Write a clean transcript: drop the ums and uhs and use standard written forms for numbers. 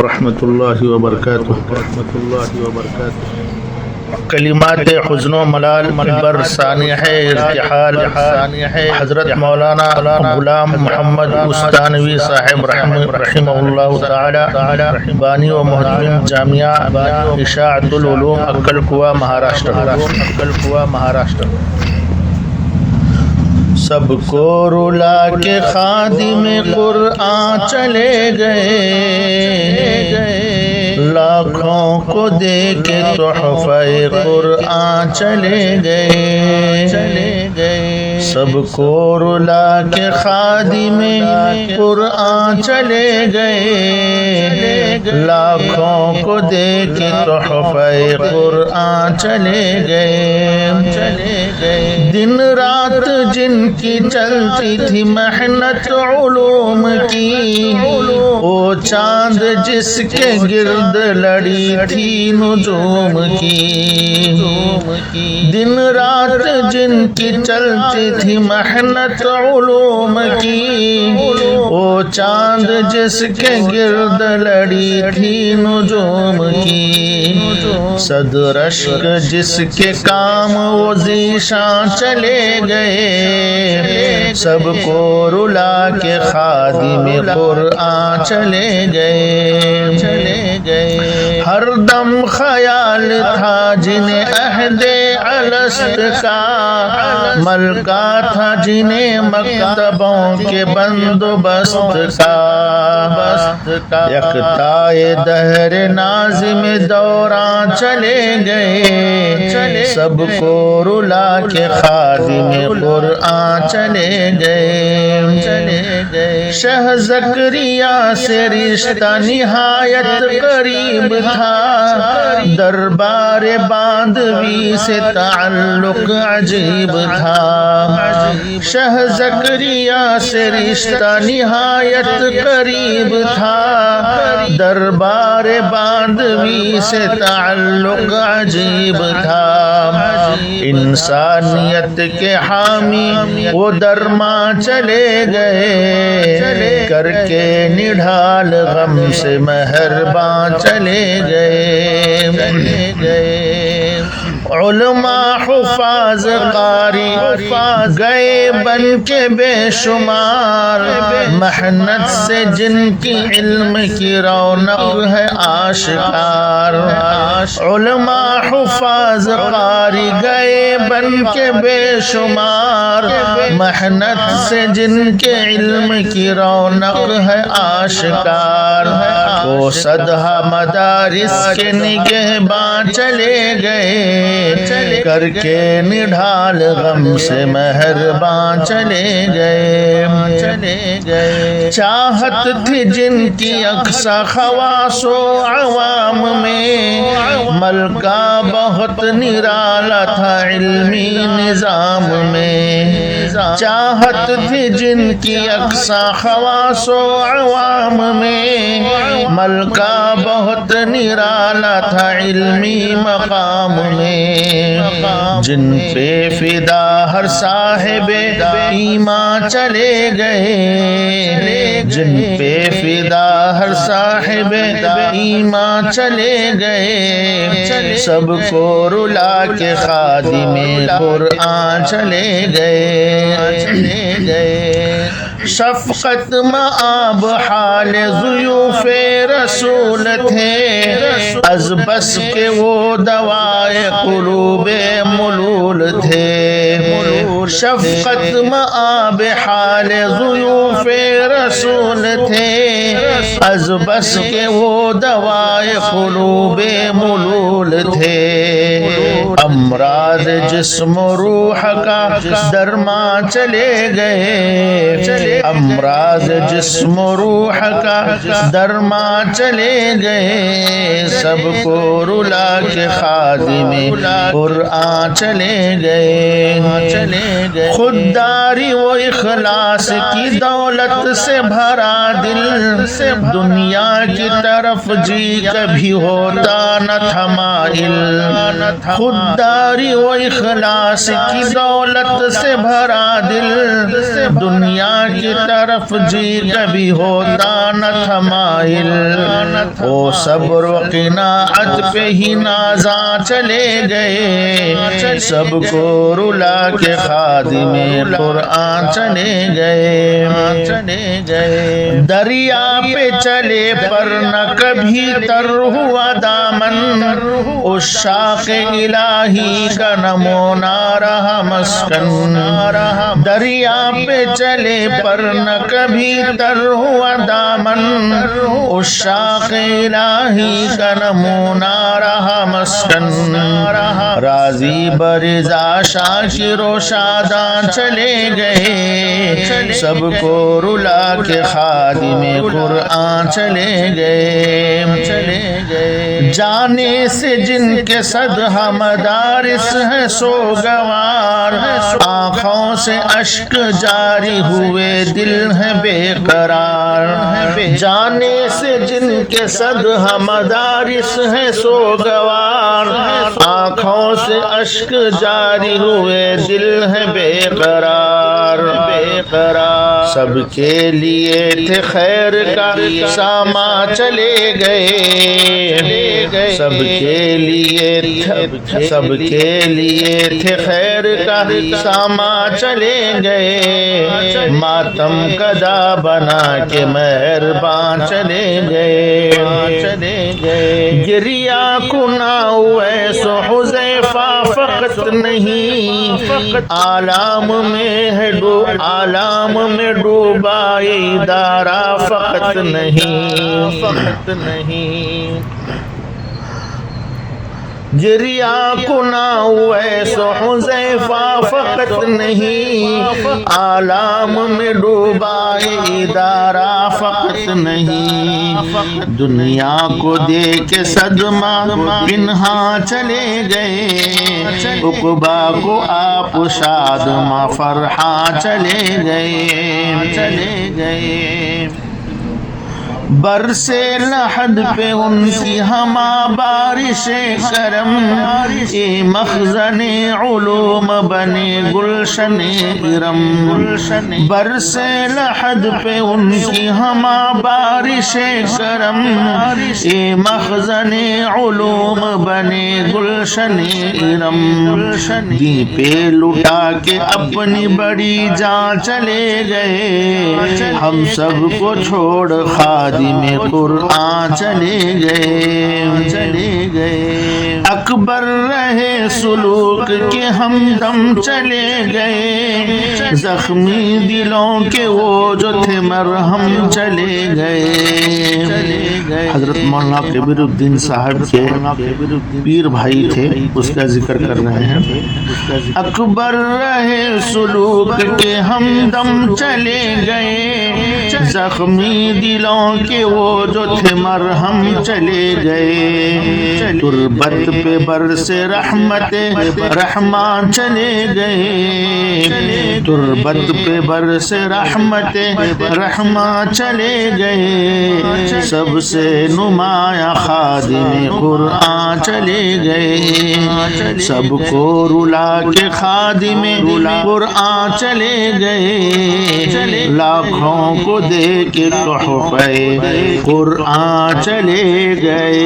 ورحمۃ اللہ وبرکاتہ۔ کلمات حزن و ملال بر سانحہ ارتحال حضرت مولانا غلام محمد استانوی صاحب رحمہ اللہ تعالی، بانی و محترم جامعہ اشاعت العلوم اکل کوا مہاراشٹر۔ سب کو رلا کے خادم قرآن چلے گئے، لاکھوں کو دے کے تحفہ قرآن چلے گئے۔ سب کو رلا کے خادم قرآن چلے گئے، لاکھوں کو دے کے تحفہ قرآن چلے گئے۔ دن رات جن کی چلتی تھی محنت علوم کی، وہ چاند جس کے گرد لڑی تھی نجوم کی۔ دن رات جن کی چلتی تھی محنت علوم کی، وہ چاند جس کے گرد لڑی تھی نجوم کی۔ صد رشک جس کے کام وہ ذیشان چلے گئے، سب کو رلا کے خادم قرآن چلے گئے۔ ہر دم خیال تھا جنہیں عہد الست کا، ملکہ تھا جنہیں مکتبوں کے بندوبست کا۔ یکتائے دہر ناظم دوران چلے گئے، سب کو رلا کے خادم قرآن چلے گئے۔ شہ زکریا سے رشتہ نہایت قریب تھا، دربار باندوی سے تعلق عجیب تھا۔ شہ زکریا سے رشتہ نہایت قریب تھا، دربار باندوی سے تعلق عجیب تھا۔ انسانیت کے حامی وہ درماں چلے گئے، کر کے نڈھال غم سے مہرباں چلے گئے۔ علماء حفاظ قاری گئے بن کے بے شمار، محنت سے جن کی علم کی رونق ہے آشکار۔ علماء حفاظ قاری گئے بن کے بے شمار، محنت سے جن کے علم کی رونق ہے آشکار۔ وہ صدہا مدارس کے نگہباں چلے گئے، کر کے نڈھال غم سے مہرباں چلے گئے۔ چاہت تھی جن کی اقصا خواص و عوام میں، ملکہ بہت نرالا تھا علمی نظام میں۔ چاہت تھی جن کی اقصا خواص و عوام میں، ملکہ بہت نرالا تھا علمی مقام میں۔ جن پہ فدا ہر صاحب ایمان چلے گئے، جن پہ فدا ہر صاحب ایمان چلے گئے، سب کو رلا کے خادم قرآن چلے گئے۔ شفقت مآب حال ضیوف رسول تھے، از بس کے وہ دوائے قلوب ملول تھے۔ شفقت مآب حال ضیوف رسول تھے، از بس کے وہ دوائے قلوب ملول تھے۔ امراض جسم و روح کا درماں چلے گئے، امراض جسم و روح کا درماں چلے گئے، سب کو رلا کے خادم قرآن چلے گئے۔ خودداری و اخلاص کی دولت سے بھرا دل، دنیا کی طرف جی کبھی ہوتا نہ تھا مائل۔ خود غداری و اخلاص کی دولت سے بھرا دل، دنیا کی طرف جی کبھی ہوتا نہ تھا مائل، او صبر و قناعت پہ ہی نازاں چلے گئے، سب کو رلا کے خادم قرآن چلے گئے، دریا پہ چلے پر نہ کبھی تر ہوا دامن، عشاق الہی کا نمونہ رہا مسکن، دریا پہ چلے پر نہ کبھی تر ہوا دامن، عشاق الہی کا نمونہ رہا مسکن، راضی برضا شاکر و شاداں چلے گئے، سب کو رلا کے خادم قرآن چلے گئے، جانے سے جن کے صدہہ مدارس ہے سوگوار، آنکھوں سے اشک جاری ہوئے دل ہے بے قرار، جانے سے جن کے صدہہ مدارس ہے سوگوار، آنکھوں سے اشک جاری ہوئے دل ہے بے قرار، سب کے لیے تھے خیر کا ساما چلے گئے، سب کے لیے تھے خیر کا ساما چلے گئے، ماتم کدا بنا کے مہربان چلے گئے، گریا کنا اویس و حذیفہ فقط نہیں، عالم میں ڈوبا ادارہ فقط نہیں، گریا کنا اویس و حذیفہ فقط نہیں، عالم میں ڈوبا ادارہ فقط نہیں، دنیا کو دے کے صدمہ پنہا چلے گئے، عقبہ کو آپ شادمہ فرحاں چلے گئے، برسے لحد پہ ان کی ہما بارش کرم، اے مخزن علوم بنے گلشن ارم، برسے لحد پہ ان کی ہما بارش کرم، اے مخزن علوم بنے گلشن ارم، دی پہ لٹا کے اپنی بڑی جان چلے گئے، ہم سب کو چھوڑ خادم قرآن چلے گئے، اکبر رہے سلوک کے ہمدم چلے گئے، زخمی دلوں کے وہ جو تھے مرہم چلے گئے، حضرت مولانا کبیر الدین صاحب کے پیر بھائی تھے، اس کا ذکر کر رہے ہیں، اکبر رہے سلوک کے ہمدم چلے گئے، زخمی دلوں کہ وہ جو تھے مرہم چلے گئے، تربت پہ برس رحمت رحمان چلے گئے، تربت پہ برس رحمت رحمان چلے گئے، سب سے نمایاں خادم قرآن چلے گئے، سب کو رلا کے خادم قرآن چلے گئے، لاکھوں کو دے کے تحفے قرآن چلے گئے۔